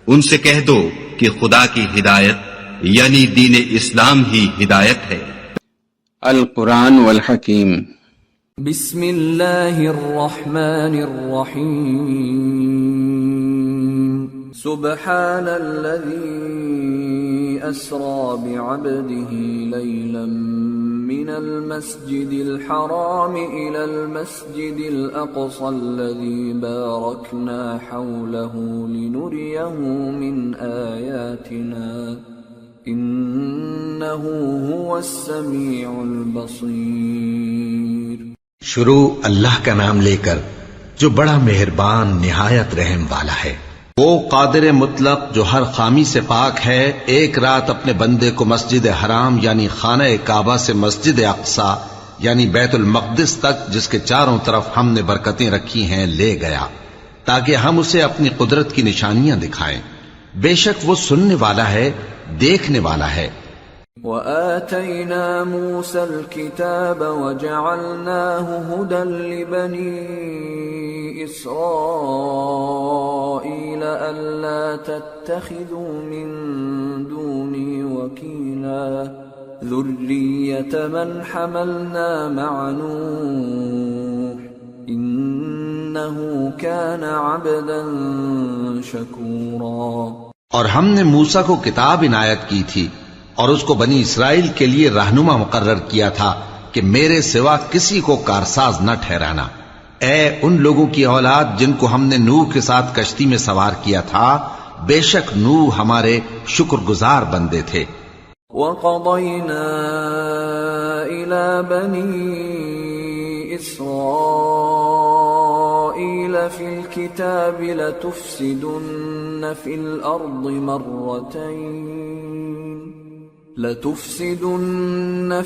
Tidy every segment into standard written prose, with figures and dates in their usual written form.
ان سے کہہ دو کہ خدا کی ہدایت یعنی دین اسلام ہی ہدایت ہے۔ القرآن والحکیم۔ بسم اللہ الرحمن الرحیم۔ سبحان الذی اسری بعبده لیلا من المسجد الحرام إلى المسجد الأقصى الذي باركنا حوله لنريه من آياتنا إنه هو السميع البصير۔ شروع اللہ کا نام لے کر جو بڑا مہربان نہایت رحم والا ہے۔ وہ قادر مطلق جو ہر خامی سے پاک ہے، ایک رات اپنے بندے کو مسجد حرام یعنی خانہ کعبہ سے مسجد اقصی یعنی بیت المقدس تک، جس کے چاروں طرف ہم نے برکتیں رکھی ہیں، لے گیا تاکہ ہم اسے اپنی قدرت کی نشانیاں دکھائیں۔ بے شک وہ سننے والا ہے، دیکھنے والا ہے۔ وآتينا موسى الكتاب وجعلناه هدى لبني إسرائيل ألا تتخذوا من دوني وكيلا ذرية من حملنا مع نوح إنه كان عبدا شكورا۔ اور ہم نے موسیٰ کو کتاب عنایت کی تھی اور اس کو بنی اسرائیل کے لیے رہنما مقرر کیا تھا کہ میرے سوا کسی کو کارساز نہ ٹھہرانا۔ اے ان لوگوں کی اولاد جن کو ہم نے نوح کے ساتھ کشتی میں سوار کیا تھا، بے شک نوح ہمارے شکر گزار بندے تھے۔ وَقَضَيْنَا إِلَى بَنِي إِسْرَائِيلَ فِي الْكِتَابِ لَتُفْسِدُنَّ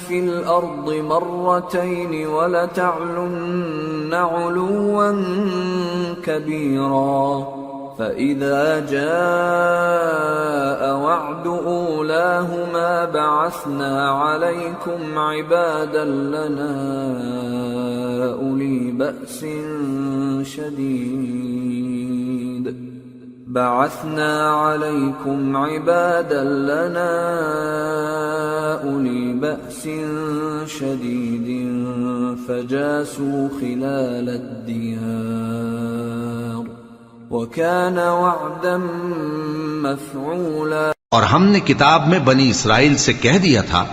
فِي الْأَرْضِ مَرَّتَيْنِ وَلَتَعْلُنَّ عُلُوًّا كَبِيرًا فَإِذَا جَاءَ وَعْدُ أُولَاهُمَا بَعَثْنَا عَلَيْكُمْ عِبَادًا لَنَا أُولِي بَأْسٍ شديد فجاسوا خلال الديار وكان وعدا مفعولا۔ اور ہم نے کتاب میں بنی اسرائیل سے کہہ دیا تھا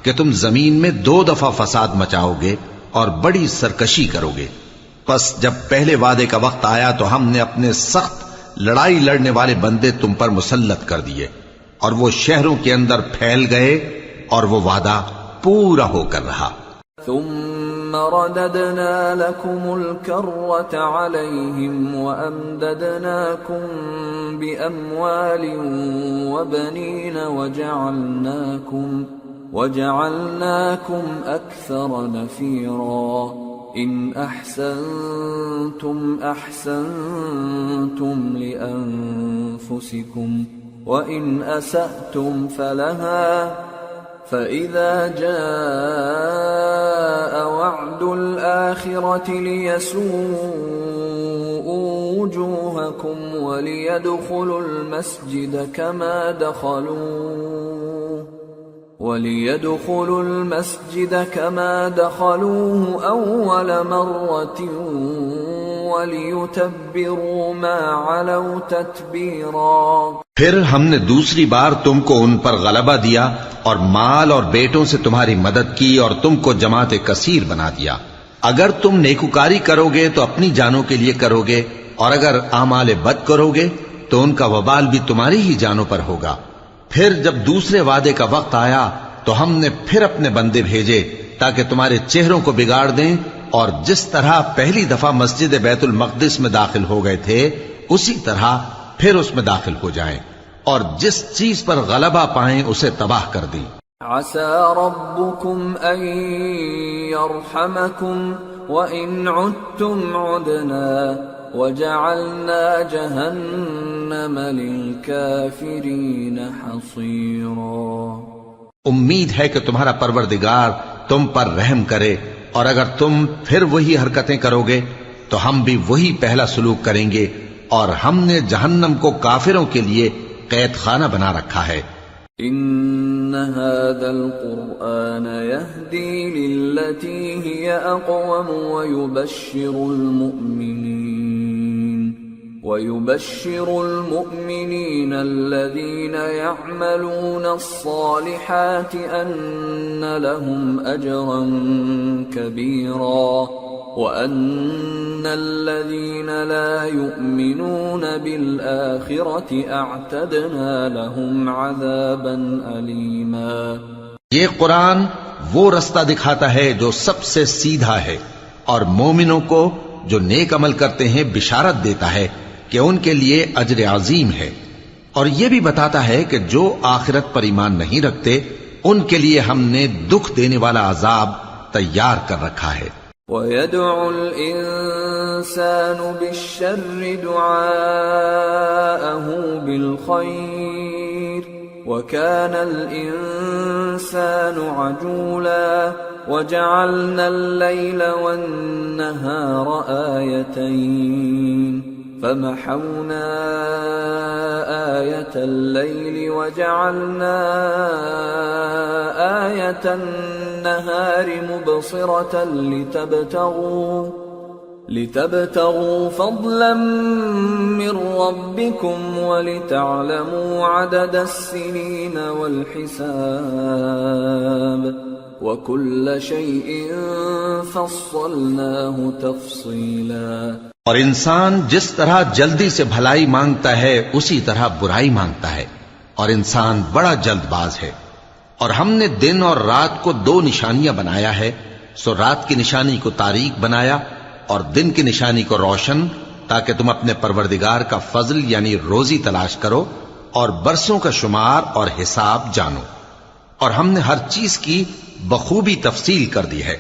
کہ تم زمین میں 2 دفعہ فساد مچاؤ گے اور بڑی سرکشی کرو گے۔ پس جب پہلے وعدے کا وقت آیا تو ہم نے اپنے سخت لڑائی لڑنے والے بندے تم پر مسلط کر دیے، اور وہ شہروں کے اندر پھیل گئے اور وہ وعدہ پورا ہو کر رہا۔ ثم رددنا لكم الكرة عليهم وأمددناكم بأموال وبنين وجعلناكم أكثر نفيرا إن أحسنتم أحسنتم لأنفسكم وإن أسأتم فلها فإذا جاء وعد الآخرة ليسوءوا وجوهكم وليدخلوا المسجد كما دخلوه أول مرة وَلِيُتَبِّرُوا مَا عَلَوْا تَتْبِيرًا۔ پھر ہم نے دوسری بار تم کو ان پر غلبہ دیا اور مال اور بیٹوں سے تمہاری مدد کی اور تم کو جماعت کثیر بنا دیا۔ اگر تم نیکوکاری کرو گے تو اپنی جانوں کے لیے کرو گے، اور اگر اعمال بد کرو گے تو ان کا وبال بھی تمہاری ہی جانوں پر ہوگا۔ پھر جب دوسرے وعدے کا وقت آیا تو ہم نے پھر اپنے بندے بھیجے تاکہ تمہارے چہروں کو بگاڑ دیں، اور جس طرح پہلی دفعہ مسجد بیت المقدس میں داخل ہو گئے تھے اسی طرح پھر اس میں داخل ہو جائیں، اور جس چیز پر غلبہ پائیں اسے تباہ کر دیں۔ عسى ربكم أن يرحمكم وإن عدتم عدنا وجعلنا جهنم للكافرين حصيرا۔ امید ہے کہ تمہارا پروردگار تم پر رحم کرے، اور اگر تم پھر وہی حرکتیں کرو گے تو ہم بھی وہی پہلا سلوک کریں گے اور ہم نے جہنم کو کافروں کے لیے قید خانہ بنا رکھا ہے۔ إن هذا القرآن يهدي للتي هي أقوم ويبشر المؤمنين الذين يعملون الصالحات أن لهم أجرا كبيرا وأن الذين لا يؤمنون بالآخرة أعتدنا لهم عذابا أليما۔ یہ قرآن وہ رستہ دکھاتا ہے جو سب سے سیدھا ہے، اور مومنوں کو جو نیک عمل کرتے ہیں بشارت دیتا ہے کہ ان کے لیے اجر عظیم ہے، اور یہ بھی بتاتا ہے کہ جو آخرت پر ایمان نہیں رکھتے ان کے لیے ہم نے دکھ دینے والا عذاب تیار کر رکھا ہے۔ وَيَدْعُ الْإِنسَانُ بِالشَّرِّ دُعَاءَهُ بِالْخَيْرِ وَكَانَ الْإِنسَانُ عَجُولًا وَجَعَلْنَا اللَّيْلَ وَالنَّهَارَ آيَتَيْنِ فَمَحَوْنَا آيَةَ اللَّيْلِ وَجَعَلْنَا آيَةَ النَّهَارِ مُبْصِرَةً لِتَبْتَغُوا فَضْلًا مِّن رَّبِّكُمْ وَلِتَعْلَمُوا عَدَدَ السِّنِينَ وَالْحِسَابَ وَكُلَّ شَيْءٍ فَصَّلْنَاهُ تَفْصِيلًا۔ اور انسان جس طرح جلدی سے بھلائی مانگتا ہے اسی طرح برائی مانگتا ہے، اور انسان بڑا جلد باز ہے۔ اور ہم نے دن اور رات کو دو نشانیاں بنایا ہے، سو رات کی نشانی کو تاریک بنایا اور دن کی نشانی کو روشن، تاکہ تم اپنے پروردگار کا فضل یعنی روزی تلاش کرو اور برسوں کا شمار اور حساب جانو، اور ہم نے ہر چیز کی بخوبی تفصیل کر دی ہے۔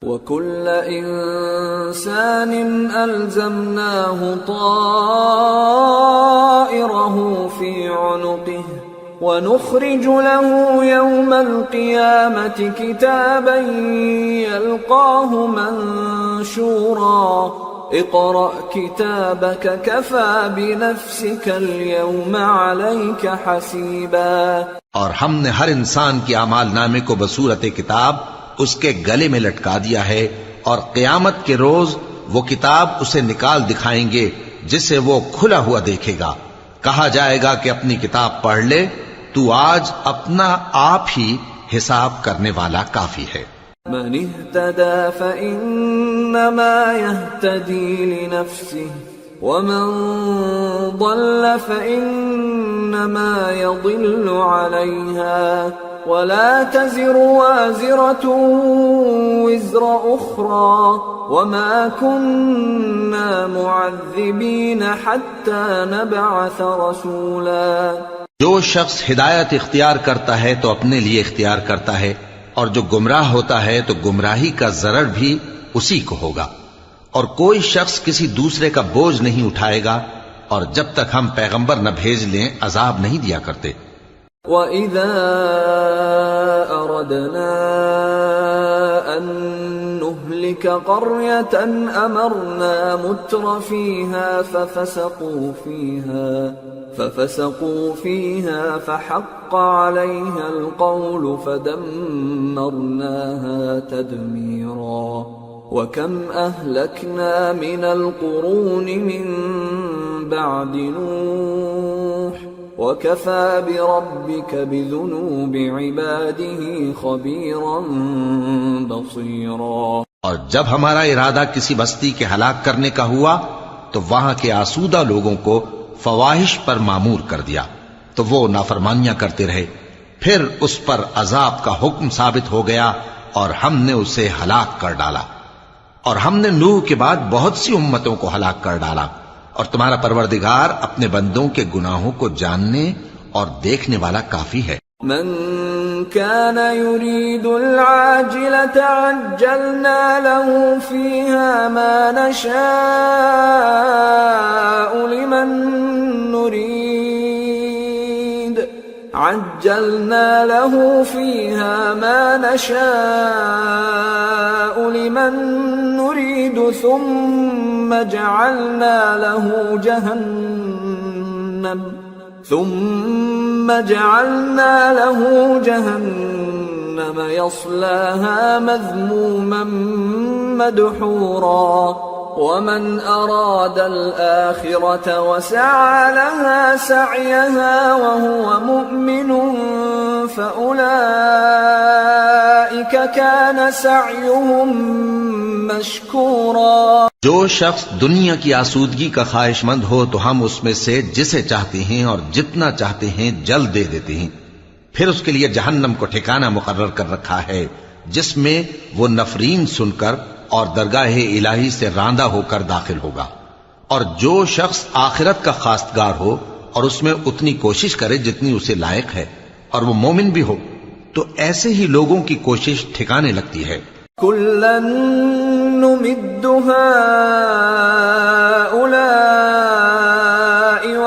وَكُلَّ إِنسَانٍ أَلْزَمْنَاهُ طَائِرَهُ فِي عُنُقِهِ وَنُخْرِجُ لَهُ يَوْمَ الْقِيَامَةِ كِتَابًا يَلْقَاهُ مَنشُورًا اقْرَأْ كِتَابَكَ كَفَى بِنَفْسِكَ الْيَوْمَ عَلَيْكَ حَسِيبًا۔ اور ہم نے ہر انسان کی اعمال نامے کو بصورت کتاب اس کے گلے میں لٹکا دیا ہے، اور قیامت کے روز وہ کتاب اسے نکال دکھائیں گے جسے وہ کھلا ہوا دیکھے گا۔ کہا جائے گا کہ اپنی کتاب پڑھ لے، تو آج اپنا آپ ہی حساب کرنے والا کافی ہے۔ من اهتدى فإنما يهتدي لنفسه ومن ضل فإنما يضل عليها ولا تزر وازرة وزر أخرى وما كنا معذبين حتى نبعث رسولا۔ جو شخص ہدایت اختیار کرتا ہے تو اپنے لیے اختیار کرتا ہے، اور جو گمراہ ہوتا ہے تو گمراہی کا ضرر بھی اسی کو ہوگا، اور کوئی شخص کسی دوسرے کا بوجھ نہیں اٹھائے گا، اور جب تک ہم پیغمبر نہ بھیج لیں عذاب نہیں دیا کرتے۔ وَإِذَا أَرَدْنَا أَن نُهْلِكَ قَرْيَةً أَمَرْنَا مُتْرَ فِيهَا فَفَسَقُوا فِيهَا فَحَقَّ عَلَيْهَا الْقَوْلُ فَدَمَّرْنَاهَا تَدْمِيرًا۔ وَكَمْ أَهْلَكْنَا مِنَ الْقُرُونِ مِن بَعْدِ نُوحٍ وَكَفَى بِرَبِّكَ بِذُنُوبِ عِبَادِهِ خَبِيرًا بَصِيرًا۔ اور جب ہمارا ارادہ کسی بستی کے ہلاک کرنے کا ہوا تو وہاں کے آسودہ لوگوں کو فواحش پر معمور کر دیا، تو وہ نافرمانیاں کرتے رہے، پھر اس پر عذاب کا حکم ثابت ہو گیا اور ہم نے اسے ہلاک کر ڈالا۔ اور ہم نے نوح کے بعد بہت سی امتوں کو ہلاک کر ڈالا، اور تمہارا پروردگار اپنے بندوں کے گناہوں کو جاننے اور دیکھنے والا کافی ہے۔ من كان يريد العاجلة عجلنا له فيها ما نشاء لمن نريد عجلنا له فيها ما نشاء لمن نريد ثم جعلنا له جهنم يصلاها مذموما مدحورا ومن أراد الآخرة وسعى لها سعيها وهو مؤمن فأولئك كان سعيهم مشكورا. جو شخص دنیا کی آسودگی کا خواہش مند ہو تو ہم اس میں سے جسے چاہتے ہیں اور جتنا چاہتے ہیں جلد دے دیتے ہیں. پھر اس کے لیے جہنم کو ٹھکانہ مقرر کر رکھا ہے جس میں وہ نفرین سن کر اور درگاہ الہی سے راندہ ہو کر داخل ہوگا. اور جو شخص آخرت کا خواستگار ہو اور اس میں اتنی کوشش کرے جتنی اسے لائق ہے اور وہ مومن بھی ہو تو ایسے ہی لوگوں کی کوشش ٹھکانے لگتی ہے. كُلًّا نُمِدُّ هَؤُلَاءِ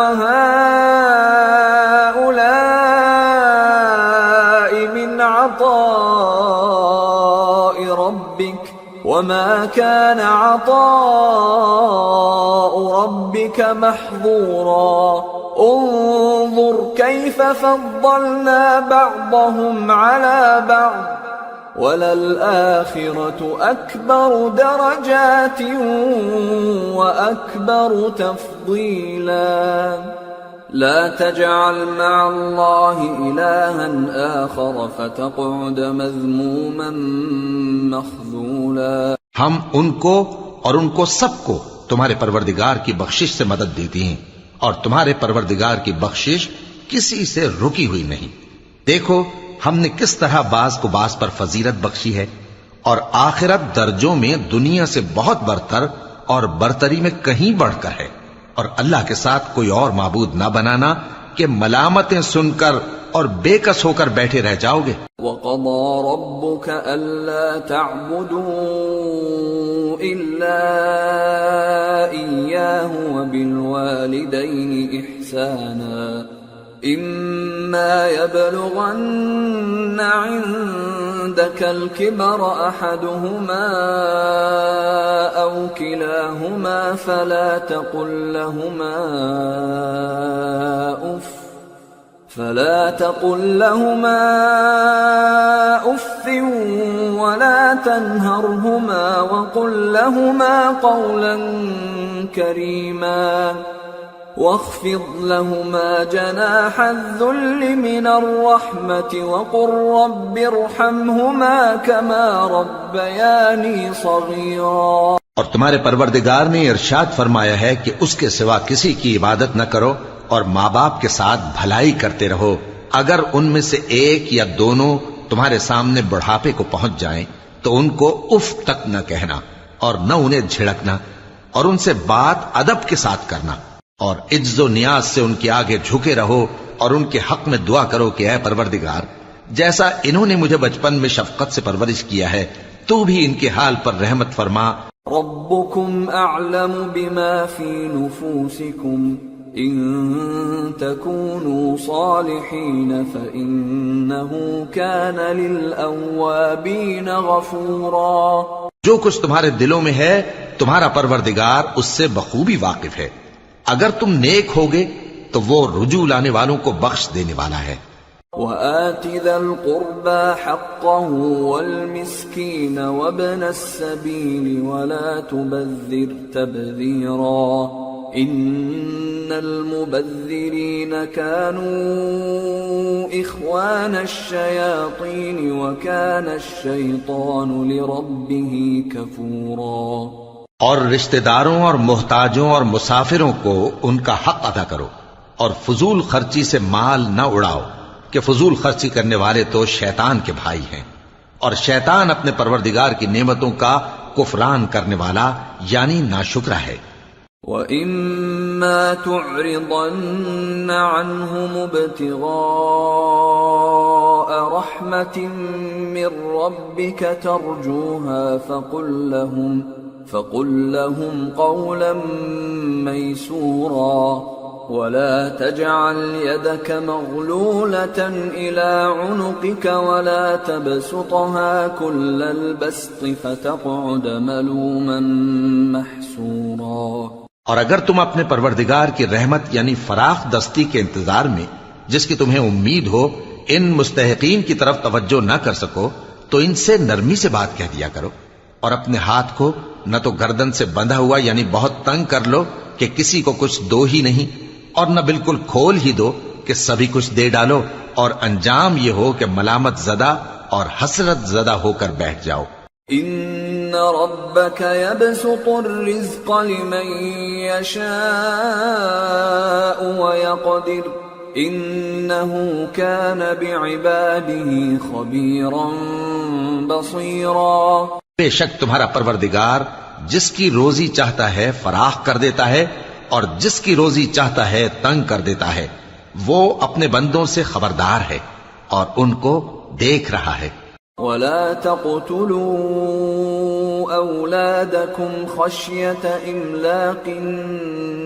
وَهَؤُلَاءِ مِنْ عَطَاءِ رَبِّكَ وَمَا كَانَ عَطَاءُ رَبِّكَ مَحْظُورًا. انظر كيف فضلنا بعضهم على بعض وَلَلْآخِرَةُ أَكْبَرُ دَرَجَاتٍ وَأَكْبَرُ تَفْضِيلًا. لَا تَجْعَلْ مَعَ اللَّهِ إِلَٰهًا آخَرَ فَتَقْعُدَ مَذْمُومًا مَخْذُولًا. ہم ان کو اور ان کو سب کو تمہارے پروردگار کی بخشش سے مدد دیتی ہیں اور تمہارے پروردگار کی بخشش کسی سے رکی ہوئی نہیں. دیکھو ہم نے کس طرح بعض کو بعض پر فضیلت بخشی ہے اور آخرت درجوں میں دنیا سے بہت برتر اور برتری میں کہیں بڑھ کر ہے. اور اللہ کے ساتھ کوئی اور معبود نہ بنانا کہ ملامتیں سن کر اور بے کس ہو کر بیٹھے رہ جاؤ گے. وَقَضَى رَبُّكَ أَلَّا تَعْبُدُوا إِلَّا إِيَّاهُ وَبِالْوَالِدَيْنِ إِحْسَانًا. إِمَّا يَبْلُغَنَّ عِندَكَ الْكِبَرَ أَحَدُهُمَا أَوْ كِلَاهُمَا فَلَا تقل لهما أف ولا تنهرهما وقل لهما قولا كريما واخفض لهما جناح الذل من الرحمة وقل رب ارحمهما كما ربياني صغيرا. اور تمہارے پروردگار نے ارشاد فرمایا ہے کہ اس کے سوا کسی کی عبادت نہ کرو اور ماں باپ کے ساتھ بھلائی کرتے رہو. اگر ان میں سے ایک یا دونوں تمہارے سامنے بڑھاپے کو پہنچ جائیں تو ان کو اف تک نہ کہنا اور نہ انہیں جھڑکنا اور ان سے بات ادب کے ساتھ کرنا اور عجز و نیاز سے ان کے آگے جھکے رہو اور ان کے حق میں دعا کرو کہ اے پروردگار جیسا انہوں نے مجھے بچپن میں شفقت سے پرورش کیا ہے تو بھی ان کے حال پر رحمت فرما. ربكم أعلم بما في نفوسكم إن تكونوا صالحين فإنه كان للأوابين غفورا. جو کچھ تمہارے دلوں میں ہے تمہارا پروردگار اس سے بخوبی واقف ہے. اگر تم نیک ہوگے تو وہ رجوع لانے والوں کو بخش دینے والا ہے. وَآتِ ذَا الْقُرْبَى حَقَّهُ وَالْمِسْكِينَ وَابْنَ السَّبِيلِ وَلَا تُبَذِّرْ تَبْذِيرًا إِنَّ الْمُبَذِّرِينَ كَانُوا إِخْوَانَ الشَّيَاطِينِ وَكَانَ الشَّيْطَانُ لِرَبِّهِ كَفُورًا. اور رشتہ داروں اور محتاجوں اور مسافروں کو ان کا حق ادا کرو اور فضول خرچی سے مال نہ اڑاؤ کہ فضول خرچی کرنے والے تو شیطان کے بھائی ہیں اور شیطان اپنے پروردگار کی نعمتوں کا کفران کرنے والا یعنی ناشکرا ہے. وَإِمَّا تُعْرِضَنَّ عَنْهُمُ ابْتِغَاءَ رَحْمَةٍ مِّن رَّبِّكَ تَرْجُوهَا فَقُل لَّهُمْ قَوْلًا مَّيْسُورًا. ولا تجعل يدك مغلولة إلى عنقك ولا تبسطها كل البسط فتقعد ملوما محسورا۔ اور اگر تم اپنے پروردگار کی رحمت یعنی فراخ دستی کے انتظار میں جس کی تمہیں امید ہو ان مستحقین کی طرف توجہ نہ کر سکو تو ان سے نرمی سے بات کہہ دیا کرو، اور اپنے ہاتھ کو نہ تو گردن سے بندھا ہوا یعنی بہت تنگ کر لو کہ کسی کو کچھ دو ہی نہیں، اور نہ بالکل کھول ہی دو کہ سبھی کچھ دے ڈالو، اور انجام یہ ہو کہ ملامت زدہ اور حسرت زدہ ہو کر بیٹھ جاؤ۔ ان ربك يبسط الرزق لمن يشاء ويقدر انه كان بعباده خبيرا بصيرا۔ بے شک تمہارا پروردگار جس کی روزی چاہتا ہے فراخ کر دیتا ہے اور جس کی روزی چاہتا ہے تنگ کر دیتا ہے، وہ اپنے بندوں سے خبردار ہے اور ان کو دیکھ رہا ہے۔ ولا تقتلوا أولادكم خشية إملاق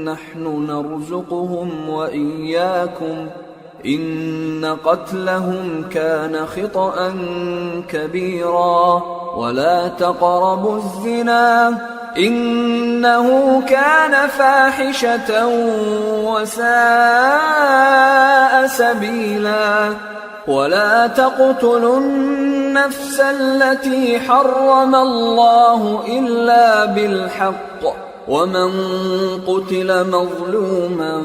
نحن نرزقهم وإياكم إن قتلهم كان خطأ كبيرا ولا تقربوا الزنا إنه كان فاحشة وساء سبيلا ولا تقتلوا النفس التي حرم الله إلا بالحق ومن قتل مظلوما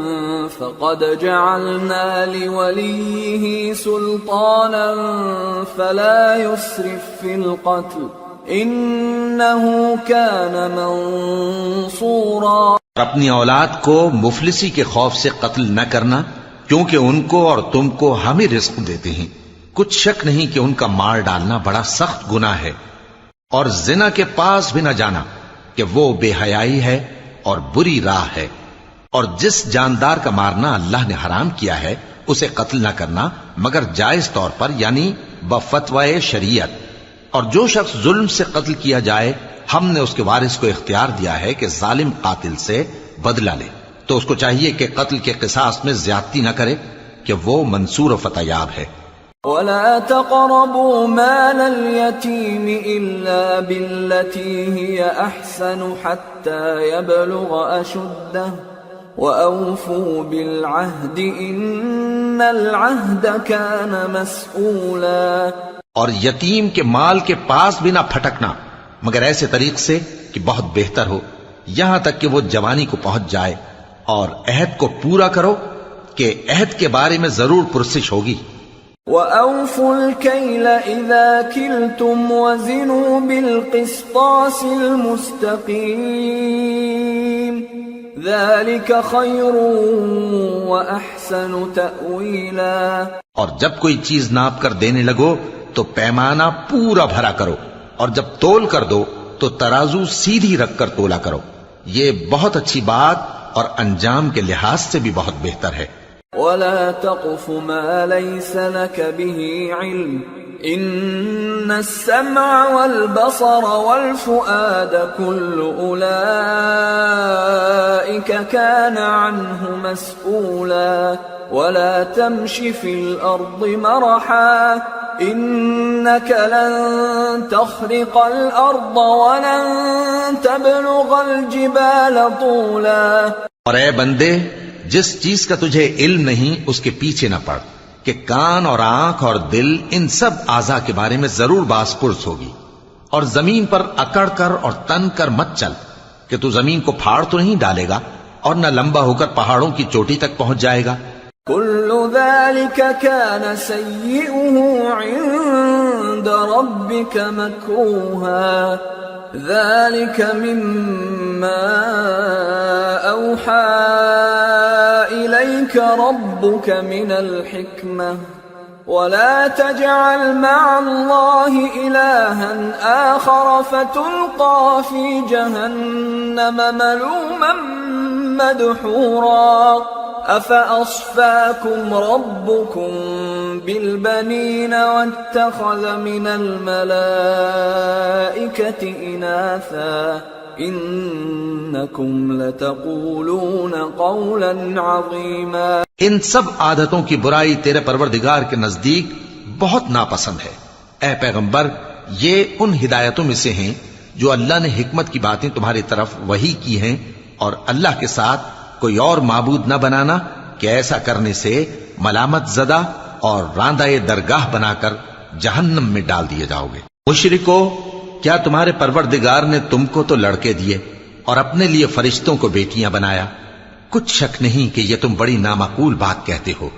فقد جعلنا لوليه سلطانا فلا يسرف في القتل إنه كان منصورا۔ اپنی اولاد کو مفلسی کے خوف سے قتل نہ کرنا، کیونکہ ان کو اور تم کو ہم ہی رزق دیتے ہیں، کچھ شک نہیں کہ ان کا مار ڈالنا بڑا سخت گناہ ہے، اور زنا کے پاس بھی نہ جانا کہ وہ بے حیائی ہے اور بری راہ ہے، اور جس جاندار کا مارنا اللہ نے حرام کیا ہے اسے قتل نہ کرنا مگر جائز طور پر یعنی بفتوائے شریعت، اور جو شخص ظلم سے قتل کیا جائے ہم نے اس کے وارث کو اختیار دیا ہے کہ ظالم قاتل سے بدلہ لے، تو اس کو چاہیے کہ قتل کے قصاص میں زیادتی نہ کرے کہ وہ منصور و فتح یاب ہے۔ ولا تقربوا مال اليتيم إلا بالتي هي أحسن حتى يبلغ أشده وأوفوا بالعهد إن العهد كان مسؤولا۔ اور یتیم کے مال کے پاس بھی نہ پھٹکنا مگر ایسے طریق سے کہ بہت بہتر ہو، یہاں تک کہ وہ جوانی کو پہنچ جائے، اور عہد کو پورا کرو کہ عہد کے بارے میں ضرور پرسش ہوگی۔ وَأَوْفُوا الْكَيْلَ إِذَا كِلْتُمْ وَزِنُوا بِالْقِسْطَاسِ الْمُسْتَقِيمِ ذَلِكَ خَيْرٌ وَأَحْسَنُ تَأْوِيلًا۔ اور جب کوئی چیز ناپ کر دینے لگو تو پیمانہ پورا بھرا کرو، اور جب تول کر دو تو ترازو سیدھی رکھ کر تولا کرو، یہ بہت اچھی بات اور انجام کے لحاظ سے بھی بہت بہتر ہے۔ ولا تقف ما ليس لك به علم إن السمع والبصر والفؤاد كل أولئك كان عنه مسؤولا ولا تمش في الأرض مرحا إنك لن تخرق الأرض ولن تبلغ الجبال طولا۔ اور اے بندے، جس چیز کا تجھے علم نہیں اس کے پیچھے نہ پڑ کہ کان اور آنکھ اور دل ان سب اعضاء کے بارے میں ضرور باس پرس ہوگی، اور زمین پر اکڑ کر اور تن کر مت چل کہ تو زمین کو پھاڑ تو نہیں ڈالے گا اور نہ لمبا ہو کر پہاڑوں کی چوٹی تک پہنچ جائے گا۔ كل ذلك كان سيئه عند ربك مكروها ذلك مما أوحى إليك ربك من الحكمة ولا تجعل مع الله إلها آخر فتلقى في جهنم ملوما مدحورا أفأصفاكم ربكم بالبنين واتخذ من الملائكة إناثا إنكم لتقولون قولا عظيما. ان سب عادتوں کی برائی تیرے پروردگار کے نزدیک بہت ناپسند ہے. اے پیغمبر، یہ ان ہدایتوں میں سے ہیں جو اللہ نے حکمت کی باتیں تمہاری طرف وحی کی ہیں، اور اللہ کے ساتھ کوئی اور معبود نہ بنانا کہ ایسا کرنے سے ملامت زدہ اور راندہ درگاہ بنا کر جہنم میں ڈال دیے جاؤ گے. مشرکو، کیا تمہارے پروردگار نے تم کو تو لڑکے دیے اور اپنے لیے فرشتوں کو بیٹیاں بنایا؟ کچھ شک نہیں کہ یہ تم بڑی نامعقول بات کہتے ہو.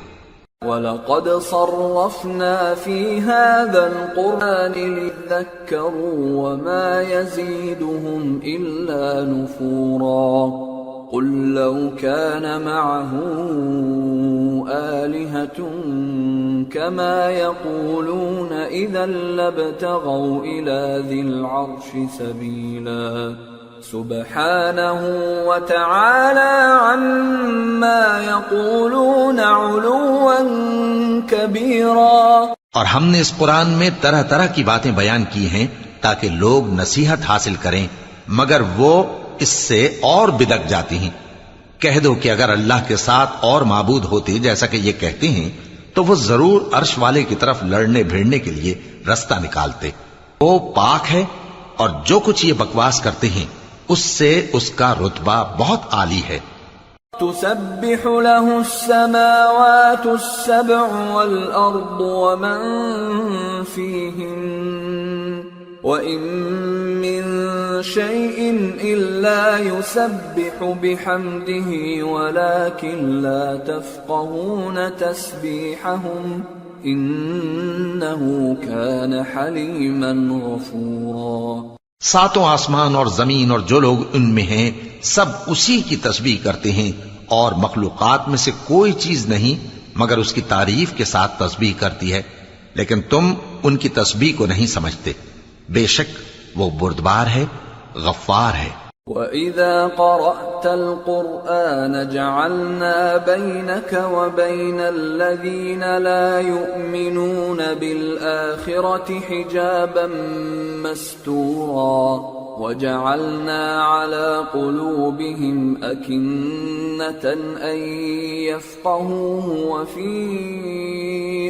وَلَقَدْ صَرَّفْنَا فِي هَذَا الْقُرْآنِ لِيَذَّكَّرُوا وَمَا يَزِيدُهُمْ إِلَّا نُفُورًا. قُلْ لَوْ كَانَ مَعَهُ آلِهَةٌ كَمَا يَقُولُونَ إِذًا لَابْتَغَوْا إِلَى ذِي الْعَرْشِ سَبِيلًا. سُبْحَانَهُ وَتَعَالَى عَمَّا يَقُولُونَ عُلُوًّا كَبِيرًا. اور ہم نے اس قرآن میں طرح طرح کی باتیں بیان کی ہیں تاکہ لوگ نصیحت حاصل کریں، مگر وہ اس سے اور بدک جاتی ہیں. کہہ دو کہ اگر اللہ کے ساتھ اور معبود ہوتے جیسا کہ یہ کہتے ہیں تو وہ ضرور عرش والے کی طرف لڑنے بھیڑنے کے لیے رستہ نکالتے. وہ پاک ہے اور جو کچھ یہ بکواس کرتے ہیں اس سے اس کا رتبہ بہت عالی ہے. تسبح له السماوات السبع والأرض ومن فيهن وَإِن مِّن شَيْءٍ إِلَّا يُسَبِّحُ بِحَمْدِهِ وَلَكِن لَّا تَفْقَهُونَ تَسْبِيحَهُمْ إِنَّهُ كَانَ حَلِيمًا غَفُورًا. ساتوں آسمان اور زمین اور جو لوگ ان میں ہیں سب اسی کی تسبیح کرتے ہیں، اور مخلوقات میں سے کوئی چیز نہیں مگر اس کی تعریف کے ساتھ تسبیح کرتی ہے، لیکن تم ان کی تسبیح کو نہیں سمجھتے. بے شک وہ بردبار ہے، غفار ہے. وَإِذَا قَرَأْتَ الْقُرْآنَ جَعَلْنَا بَيْنَكَ وَبَيْنَ الَّذِينَ لَا يُؤْمِنُونَ بِالْآخِرَةِ حِجَابًا مَسْتُورًا وَجَعَلْنَا عَلَى قُلُوبِهِمْ أَكِنَّةً أَن يَفْقَهُوهُ وَفِي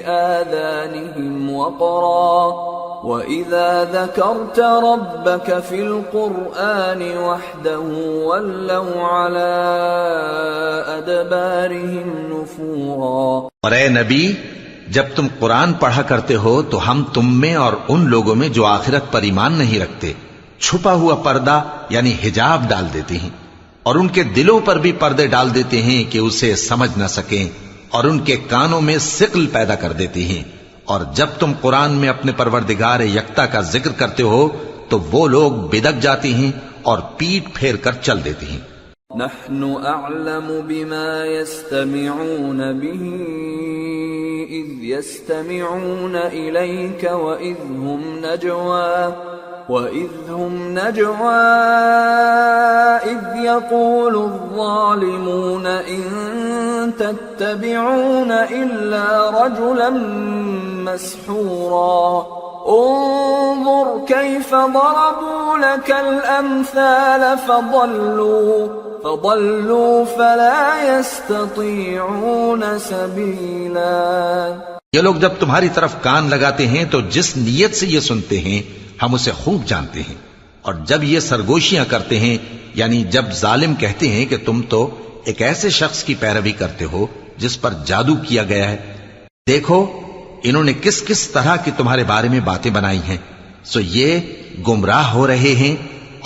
آذَانِهِمْ وَقْرًا وَإِذَا ذَكَرْتَ رَبَّكَ فِي الْقُرْآنِ وَحْدَهُ وَلَّوْا عَلَىٰ أَدْبَارِهِمْ نُفُورًا. اور اے نبی، جب تم قرآن پڑھا کرتے ہو تو ہم تم میں اور ان لوگوں میں جو آخرت پر ایمان نہیں رکھتے چھپا ہوا پردہ یعنی حجاب ڈال دیتے ہیں، اور ان کے دلوں پر بھی پردے ڈال دیتے ہیں کہ اسے سمجھ نہ سکیں، اور ان کے کانوں میں ثقل پیدا کر دیتے ہیں. اور جب تم قرآن میں اپنے پروردگار یکتا کا ذکر کرتے ہو تو وہ لوگ بدک جاتے ہیں اور پیٹ پھیر کر چل دیتے ہیں. نحن اعلم بما يستمعون به اذ يستمعون اليك وإذ هم نجوى إذ يقول الظالمون إن تتبعون إلا رجلا مسحورا. انظر كيف ضربوا لك الأمثال فضلوا فلا يستطيعون سبيلا. یہ لوگ جب تمہاری طرف کان لگاتے ہیں تو جس نیت سے یہ سنتے ہیں ہم اسے خوب جانتے ہیں، اور جب یہ سرگوشیاں کرتے ہیں یعنی جب ظالم کہتے ہیں کہ تم تو ایک ایسے شخص کی پیروی کرتے ہو جس پر جادو کیا گیا ہے، دیکھو انہوں نے کس کس طرح کی تمہارے بارے میں باتیں بنائی ہیں، سو یہ گمراہ ہو رہے ہیں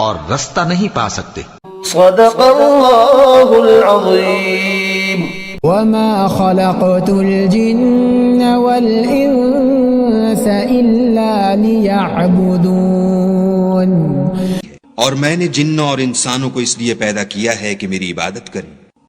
اور رستہ نہیں پا سکتے. صدق اللہ العظیم. وما خلقت الجن والانس الا ليعبدون. اور میں نے جنوں اور انسانوں کو اس لیے پیدا کیا ہے کہ میری عبادت کریں.